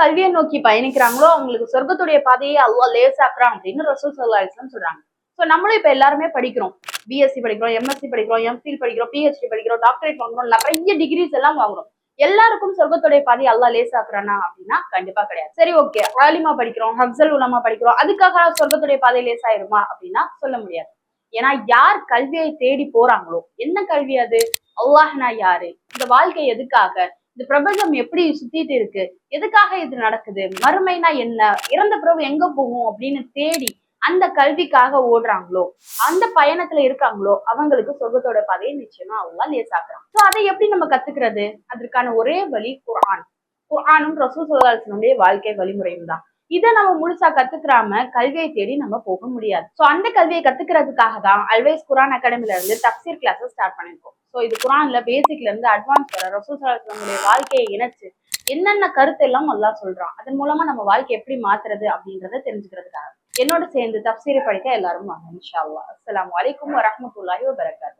கல்வியை நோக்கி பயணிக்கிறாங்களோ அவங்களுக்கு சொர்க்கத்துடைய பாதையை அல்லாஹ் லேசாக்குறான் அப்படின்னு ரசூல் ஸல்லல்லாஹு அலைஹி வஸல்லம் சொல்றாங்க. சோ நம்மளும் இப்ப எல்லாருமே படிக்கிறோம். பிஎஸ்சி படிக்கிறோம், எம்எஸ்சி படிக்கிறோம், எம்ஃபில் படிக்கிறோம், பிஹெச்டி படிக்கிறோம், டாக்டரேட் வாங்குறோம், நிறைய டிகிரிஸ் எல்லாம் வாங்குறோம். எல்லாருக்கும் சொர்க்கத்துடைய பாதையை அல்லாஹ் லேசாக்குறானா அப்படின்னா கண்டிப்பா கிடையாது. சரி, ஓகே, ஆலிமா படிக்கிறோம், ஹப்ஸல் உலமா படிக்கிறோம், அதுக்காக சொர்க்கத்துடைய பாதை லேசாயிருமா அப்படின்னா சொல்ல முடியாது. ஏன்னா யார் கல்வியை தேடி போறாங்களோ, என்ன கல்வி அது? அல்லாஹ்னா யாரு? இந்த வாழ்க்கை எதுக்காக? இந்த பிரபஞ்சம் எப்படி சுத்திட்டு இருக்கு? எதுக்காக இது நடக்குது? மறுமைனா என்ன? இறந்த பிறகு எங்க போகும் அப்படின்னு தேடி அந்த கல்விக்காக ஓடுறாங்களோ, அந்த பயணத்துல இருக்காங்களோ, அவங்களுக்கு சொர்க்கத்தோட பாதையை நிச்சயமா அல்லாஹ் லேசாக்குறான். சோ அதை எப்படி நம்ம கத்துக்கிறது? அதற்கான ஒரே வழி குர்ஆன். குர்ஆனும் ரசூல் ஸல்லல்லாஹு அலைஹி வஸல்லம் வாழ்க்கை வழிமுறையும் தான். இதை நம்ம முழுசா கத்துக்கிறாம கல்வியை தேடி நம்ம போக முடியாது. சோ அந்த கல்வியை கத்துக்கிறதுக்காக தான் அல்வைஸ் குர்ஆன் அகாடமில இருந்து தப்சீர் கிளாஸஸ் ஸ்டார்ட் பண்ணிருக்கோம். சோ இது குர்ஆன்ல பேசிக்ல இருந்து அட்வான்ஸ் வர ரசூல் ஸல்லல்லாஹு அலைஹி வஸல்லம் வாழ்க்கையை இணைச்சு என்னென்ன கருத்து எல்லாம் அல்லாஹ் சொல்றான், அதன் மூலமா நம்ம வாழ்க்கை எப்படி மாத்துறது அப்படின்றத தெரிஞ்சுக்கிறதுக்காக என்னோட சேர்ந்து தப்சீரை படிக்க எல்லாரும் வாங்க இன்ஷா அல்லாஹ். அஸ்ஸலாமு அலைக்கும் வரஹ்மத்துல்லாஹி வபரகாத்துஹு.